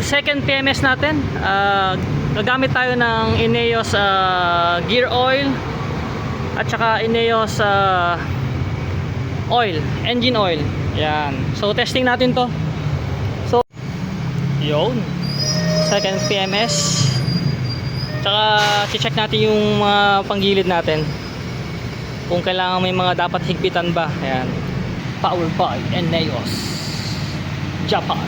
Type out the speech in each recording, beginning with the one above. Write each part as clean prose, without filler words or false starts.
second PMS natin. Gagamit tayo ng Ineos gear oil at saka Ineos oil, engine oil. Yan. So testing natin to. So yun, second PMS. Tsaka check natin yung mga panggilid natin kung kailangan may mga dapat higpitan ba. Ayan. Powered by Ineos Japan.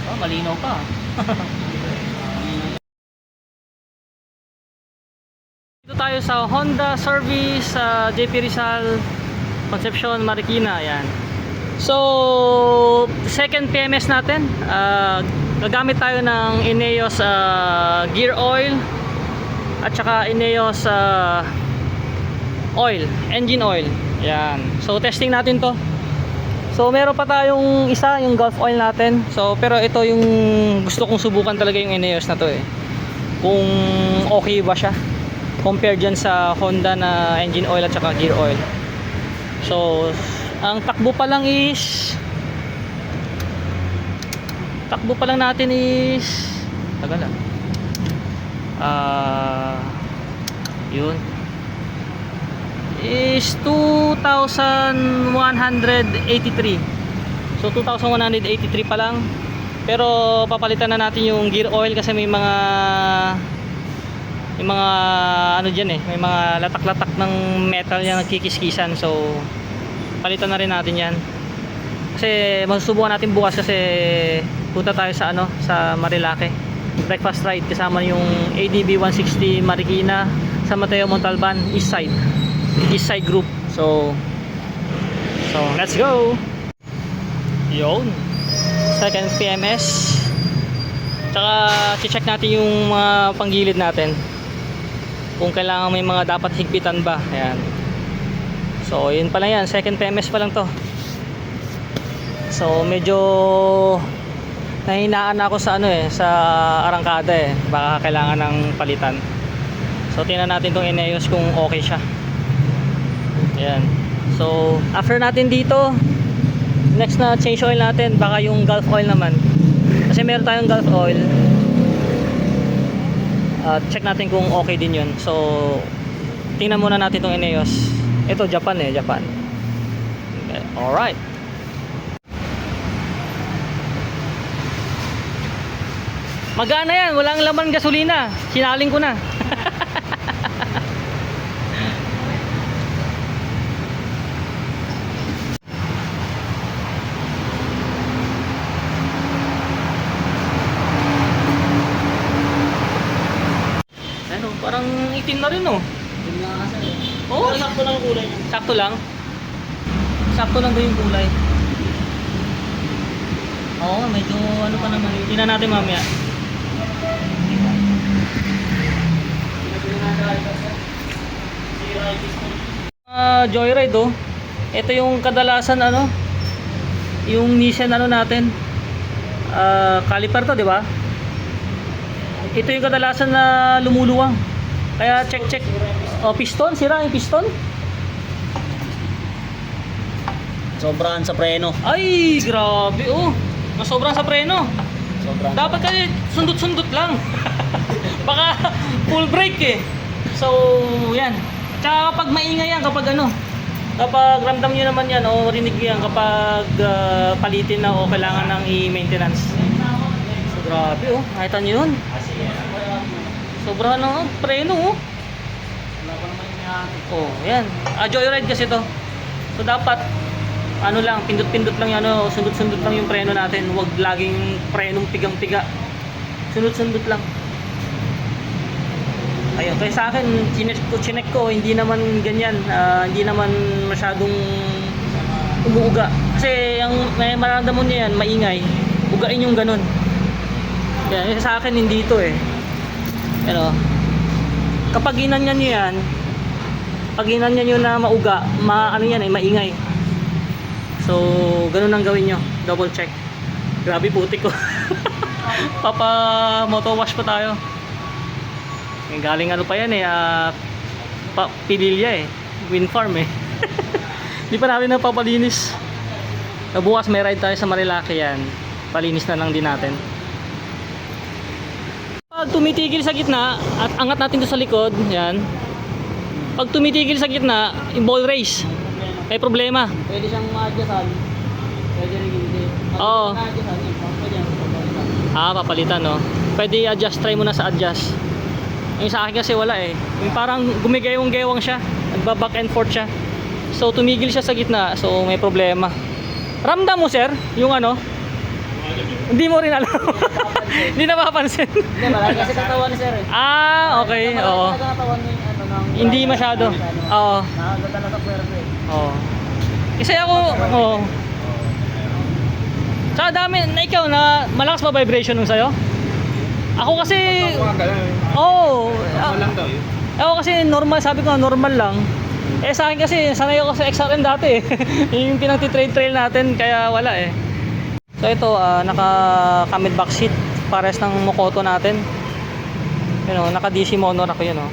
Oh, malinaw pa. Dito tayo sa Honda Service JP Rizal Concepcion Marikina. Ayan. So second PMS natin. Gagamit tayo ng Ineos gear oil at saka Ineos oil, engine oil. Yan. So testing natin to. So meron pa tayong isa, yung Gulf oil natin. So pero ito yung gusto kong subukan talaga, yung Ineos na to eh. Kung okay ba siya compare dyan sa Honda na engine oil at saka gear oil. So ang takbo pa lang natin is tagal lang. Yun is 2,183. So 2,183 pa lang. Pero papalitan na natin yung gear oil kasi may mga ano dyan eh, may mga latak-latak ng metal yan nagkikiskisan. So palitan na rin natin yan. Kasi masusubukan natin bukas kasi punta tayo sa sa Marilake. Breakfast ride kasama yung ADB 160 Marikina, San Mateo Montalban, East Side Group. So let's go. Yun, second PMS. Tsaka check natin yung mga panggilid natin kung kailangan may mga dapat higpitan ba. Ayan. So yun pala yan, second PMS pa lang to. So medyo nahinaan ako sa sa arangkada eh. Baka kailangan ng palitan. So tingnan natin tong Ineos kung okay siya. Ayan. So after natin dito, next na change oil natin, baka yung Gulf oil naman. Kasi meron tayong Gulf oil. Check natin kung okay din yun. So tingnan muna natin tong Ineos. Ito Japan eh, Japan. Okay. Alright. Magana yan, walang laman gasolina. Sinaling ko na. Ano, parang itim na rin oh. Itim na kasi eh. Oo, Pero sakto lang ang kulay niya. sakto lang. Sakto lang doon yung kulay. Oo, medyo ano pa naman. Tingnan natin mamaya. Joyride oh. Ito yung kadalasan yung Nissan natin. Caliper to, di ba? Ito yung kadalasan na lumuluwang. Kaya check. Oh, piston, sira yung piston. Sobrahan sa preno. Ay, grabe oh. Nasobrahan sa preno. Sobrahan. Dapat kasi sundot-sundot lang. Baka full brake eh. So, yan. Tsaka kapag maingay yan, kapag kapag ramdam nyo naman yan o rinig yan kapag palitin na o kailangan ng i-maintenance. So, grabe oh. Nakita nyo yun. Sobrahan ng preno oh. Wala pa naman yung Oh, yan. Joyride kasi to. So, dapat lang, pindot-pindot lang yan, sundot-sundot lang yung preno natin. Huwag laging prenong pigang-piga. Sundot-sundot lang. Ayun, kaya sa akin, chinek ko, hindi naman ganyan. Hindi naman masyadong umuuga. Kasi yung may mararamdaman niya yan, maingay. Ugain yung ganun. Yan, sa akin hindi ito eh. Pero kapag ginanyan nyo yan, pag ginanyan nyo na mauga, maingay. So, ganun ang gawin nyo. Double check. Grabe putik ko. Papa moto wash pa tayo. Galing pa yan eh. Pililya eh. Wind farm eh. Hindi pa namin napapalinis. So, bukas may ride tayo sa Marilaki yan. Palinis na lang din natin. Pag tumitigil sa gitna at angat natin doon sa likod, yan. Pag tumitigil sa gitna, yung ball race, may problema. Pwede siyang ma-adjustan. Pwede rin hindi. Oo. Ma-adjustan, pwede yung papalitan. Papalitan, no? Pwede adjust, try mo na sa adjust. Yung sa akin kasi wala eh. Yung parang gumigewang-gewang siya. Nagba-back and forth siya. So tumigil siya sa gitna, so may problema. Ramdam mo, sir, yung ano? Hindi mo rin alam. Hindi napapansin. Hindi, malaki kasi katawan ni sir eh. Okay, oo. Malaki katawan ni ano ng... Hindi masyado. Oo. Nakagdala sa puwerto eh. Oo. Kasi ako, oo. Tsaka dami, na ikaw na malakas ba vibration nung sa'yo? Ako kasi, oo. Ako kasi normal, sabi ko normal lang. Sa akin kasi, sanay ako sa XRM dati eh. Yung pinagtitrail natin, kaya wala eh. So ito, naka-camid back seat. Pares ng Mokoto natin. Yun o, naka-DC mono ako yun o.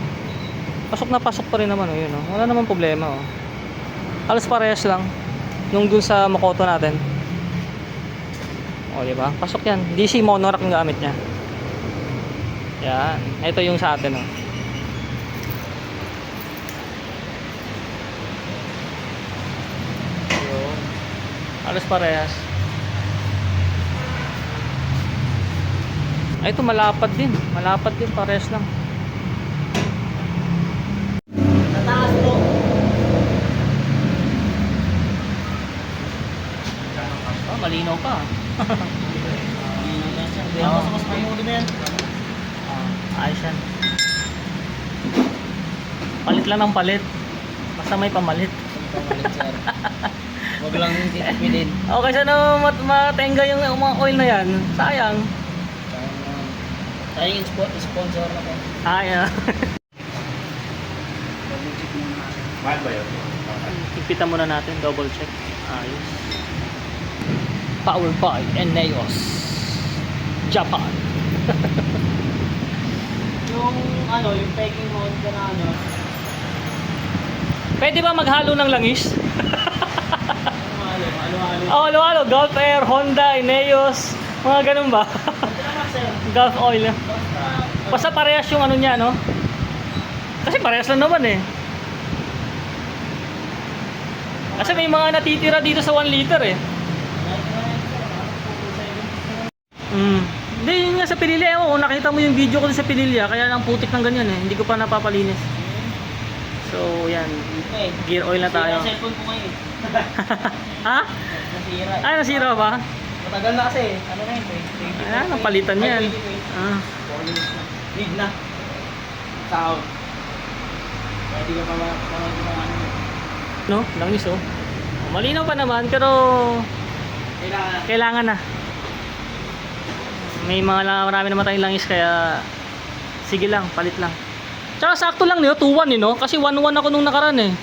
Pasok na pasok pa rin naman o, yun o. Wala naman problema o. Halos parehas lang. Nung dun sa Mokoto natin. O, diba? Pasok yan. DC monorack yung gamit niya. Yan. Ito yung sa atin o. Yun. Halos parehas. Ay, ito malapad din. Malapad din. Parehas lang. Nataas po. Malinaw pa. Malinaw yan sir. Hindi ako mas mahuli mo yan. Ayos yan. Palit lang ng palit. Basta may pamalit. Pamalit sir. Huwag lang titipidin. Okay, sana matenga yung mga oil na yan. Sayang. Tayo yung sponsor na po. Yan. Mahal ba yun? Ipitan muna natin. Double check. Ayos. Powered by Eneos Japan. Yung ano, yung pegging mode ka na ano. Pwede ba maghalo ng langis? Halo. Halo. Gulf Air, Honda, Eneos. Mga ganun ba? Ito naman sir. Gulf Oil. Basta parehas yung ano niya, no? Kasi parehas lang naman eh. Kasi may mga natitira dito sa 1 liter eh. Hindi, yun nga sa Pililya. Ewan ko, nakita mo yung video ko sa Pililya. Kaya lang putik ng ganyan eh. Hindi ko pa napapalinis. So, yan. Gear oil na tayo. Nasira cellphone ko ngayon. Ha? Nasira. Ay, nasira ba? Matagal na kasi. Ano na yun? Napalitan yan. 4 years na. Need na. Sound. Pwede ka pa ano. No? Langis oh. Malinaw pa naman pero kailangan na. May marami naman tayong langis kaya sige lang, palit lang. Tsaka sakto lang niyo, 2-1 no? Kasi 1-1 ako nung nakaraan eh.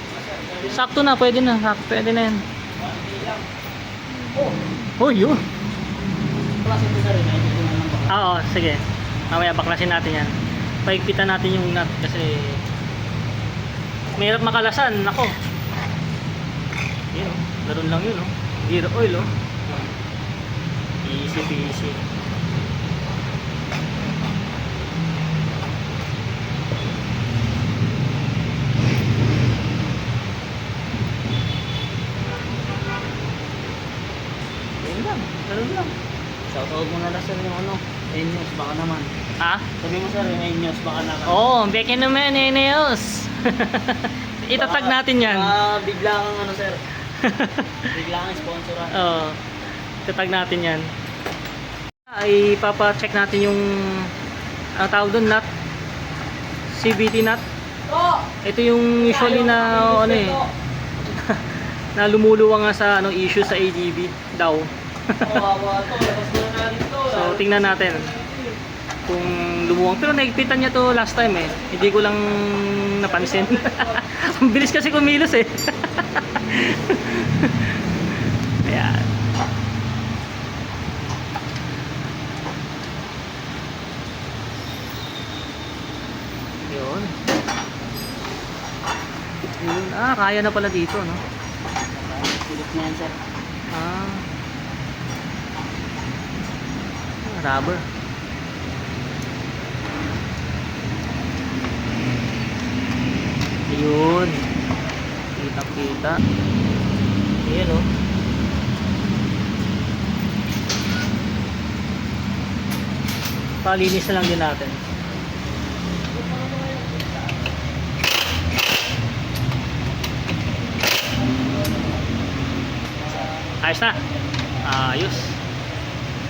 Sakto na, pwede na. Pwede na yan. Oh, yun. Klase ito sa rin. Oo, sige. Mamaya baklasin natin yan. Paigpitan natin yung nut kasi mahirap makalasan. Ako. Yun oh. Daron lang yun oh. Gear oil oh. Easy peasy. Ganun lang. Shoutout mo na lang sir yung ano. Enyos, baka naman. Ha? Sabi mo sir, yung Enyos, baka naman. Oo, beke naman, Eneos. Itatag natin yan. Bigla kang ano sir. Bigla kang sponsor. Oo. Itatag natin yan. Ay, papacheck natin yung ang tawag doon, nut. CVT nut. Ito yung usually na ano eh. Na lumuluwang nga sa ano issue sa AGB daw. So tingnan natin kung lumuwang, pero naigpitan niya to last time eh, hindi ko lang napansin. Ang bilis kasi kumilos eh. Ayan. Yun. Kaya na pala dito no. Sulit na yan sir. Ah. rubber. Yun. Kita-kita. Ayan oh. Palinis na lang din natin. Ayos na. Ayos.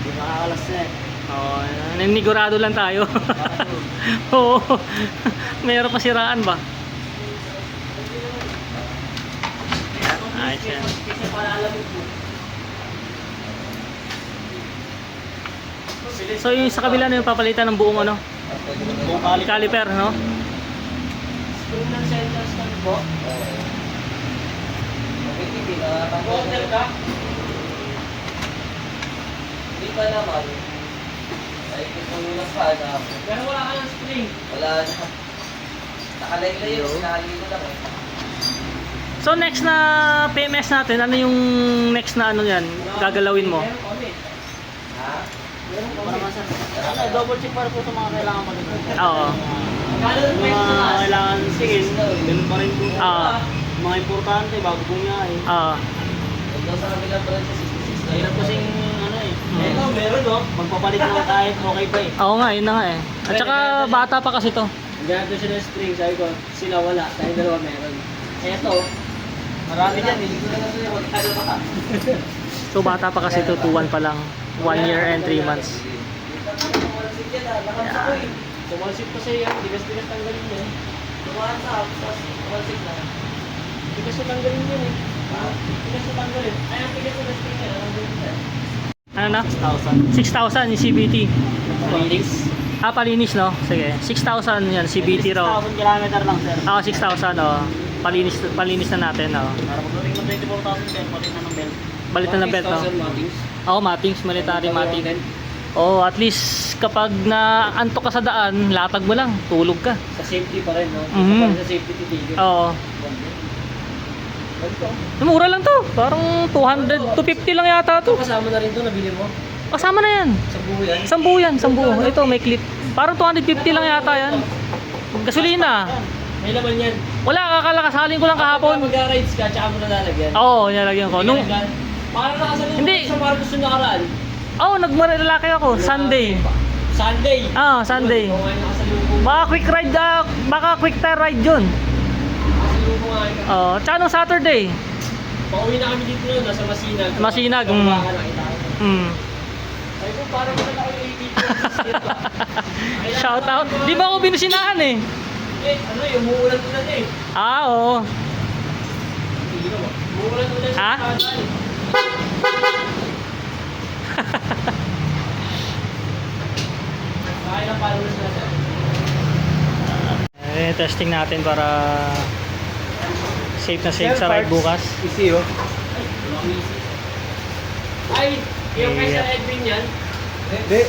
Hindi makakalas na eh. Oh, nanigurado lang tayo. Oo. Mayroon pa siraan ba? Ayan, ayos yan. Kasi para alam mo. So yung sa kabila na yung papalitan ng buong ano? Buong Caliper, no? Screw ng center stand po. Order ka? Hindi pa naman. Ay, tutulong sana ako. Pero wala ka ng spring. Wala na. Nakalaylay yun, sinahali ko lang eh. So next na PMS natin, ano yung next na ano yan? Gagalawin mo? Meron kami. Ha? Meron kami. Ano, double check para po sa mga kailangan pa dito. Oo. Kala ng peso na kailangan skis. Ganun pa rin po. Oo. Mga importante bago bumiyahe. Oo. Ito sa kabila pa rin sa 66 na Hirap kasing ano eh. Hmm. Ito, meron no? Magpapalit lang kahit okay pa eh. Oo nga, yun na nga eh. At saka bata pa kasi to. Ganito sila ng spring, sabi ko, sila wala, tayo dalawa meron. Eto, marami dyan eh. Hindi ko na kasi magkano pa. So bata pa kasi to, 2-1 pa lang. 1 year and 3 months. Yan. Sumalsip kasi yan, digas-digas tanggalin yan. Tumaan sa tapos tumalsik na. Tigas na tanggalin yan eh. Tigas na tanggalin. Ay, ang tigas na spring yan, ang ganyan yan. Ano na? 6,000. 6,000 yung CBT. Palinis. Palinis no? Sige. 6,000 yan, CBT raw. 6,000 kilometer lang sir. 6,000 oh. Palinis na natin oh. Para pagdating ng 24,000 belt, palit na ng belt. Balit na ng belt no? 6,000 matings. Mappings, military mapping. Oh, at least kapag naantok ka sa daan, latag mo lang, tulog ka. Sa safety pa rin, no? Mhm. Pa rin sa safety titigil. Oo. Mura lang to. Parang 200 to 50 lang yata Ito to. kasama na rin to, nabili mo. Kasama na yan. Sa buo yan. Sambu yan, sambu. Ito may clip. Parang 250 lang yata yan. Gasolina. May laman yan. Wala, kakalakasalin ko lang kahapon. Kapag mag-rides ka, tsaka mo na lalagyan. Oo, nilalagyan ko. Nung, Para nakasalin Hindi. sa Marcos yung nakaraan. nagmalalaki ako. Sunday. Sunday. Sunday. Oo, ngayon nakasalubong. Baka quick ride, baka quick tire ride yun. Nakasalubong nga yun. Tsaka nung Saturday. Pauwi na kami dito nun, nasa Masinag. Masinag, Sa Buwangan, nakita ko. Sabi ko, parang wala na ako yung dito. Shout out. Di ba ako binusinahan eh? Ano yung umuulan-ulan eh. Oo. Umuulan-ulan Ha? sa kanan. Kaya ng followers natin. Testing natin para safe na safe sa ride bukas. Easy oh. Ay, yung kay Sir Edwin yan. Hindi.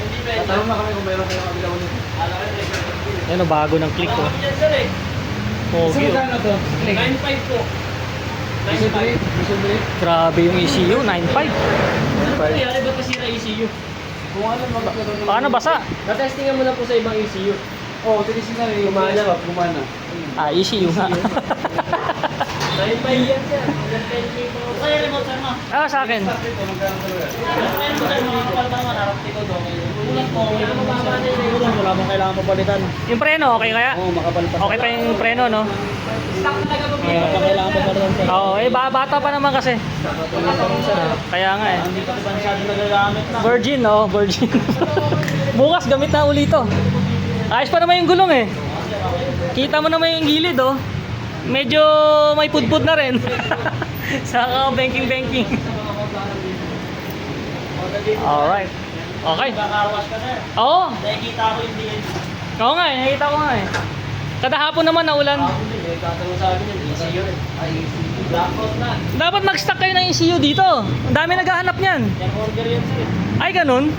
Hindi ba yan? Tatanong na kami kung meron kayong kabilang ulit. Alam ko na yung Ano, bago ng click ko. Wala kami dyan, sir eh. Pogi oh. to? 9.5 po. 9.5. Grabe yung ECU, 9.5. Ano po nangyari? Ba't nasira ECU? Kung ano magkakaroon ng... Paano basa? Na-testingan mo na po sa ibang ECU. Oo, tinisin na rin. Gumana. Gumana. ECU nga. 9.5 yan sir. Hanggang 10K po. Kaya remote sir ma. Sa akin. Ito, magkano talaga? Kaya mo sir, mga kapal na nga. Harap tiko doon. Ulan po. Kaya mababa na yun. Ulan. Wala mong kailangan papalitan. Yung preno, okay kaya? Oo, makapal pa. Okay pa yung preno, no? Stock talaga po. Wala pa kailangan papalitan sir. Oo, bata pa naman kasi. Wala pa rin sir. Kaya nga eh. Hindi pa masyado nagagamit na. Virgin, no? Virgin. Bukas, gamit na uli to. Ayos pa naman yung gulong eh. Kita mo naman yung gilid, oh. Medyo may pudpud na rin. Saka banking. Alright. Okay. Kakawas ka sir. Oo. Nakikita ko yung DNC. Oo nga eh, nakita ko nga eh. Kada hapon naman naulan. May tatanong sa akin yung ECU rin. Ay, Blackout na. Dapat mag-stock kayo ng ECU dito. Ang dami naghahanap niyan. Yan order yan sir. Ay, ganun?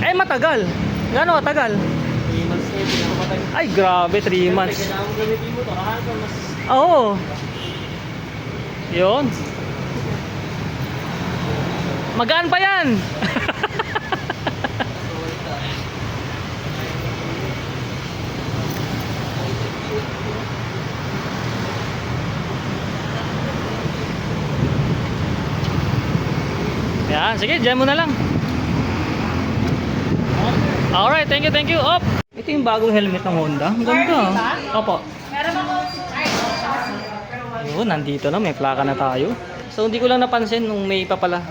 Eh, matagal. Gano'n katagal? 3 months na yun. Pinakamatag. Ay, grabe, 3 months. Kailangan mo gamitin mo to. Kahapon mas... Oo. Yun. Magaan pa yan. Sige, dyan mo na lang. Alright, thank you. Op! Ito yung bagong helmet ng Honda. Ang ganda. Opo. Yun, nandito na. May plaka na tayo. So, hindi ko lang napansin nung May pa pala.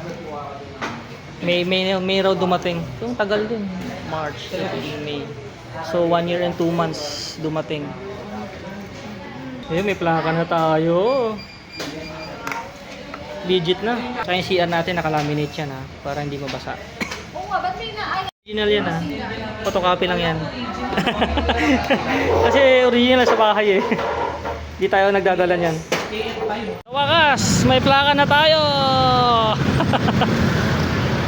May raw dumating. So, ang tagal din. March, April, May. So, 1 year and 2 months dumating. Ayun, may plaka na tayo. Legit na. Kaya yung CR natin, nakalaminate yan ha. Para hindi mabasa. Oo nga, ba't may naayos? Original yan ha. Photocopy lang yan. Kasi original sa bahay eh. Hindi tayo nagdadala niyan. Sa wakas, may plaka na tayo.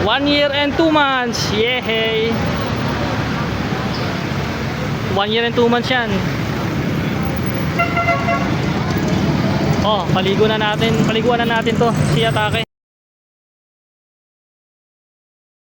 1 year and 2 months. Yehey. 1 year and 2 months yan. Oh, paliguan na natin to. Si Atake.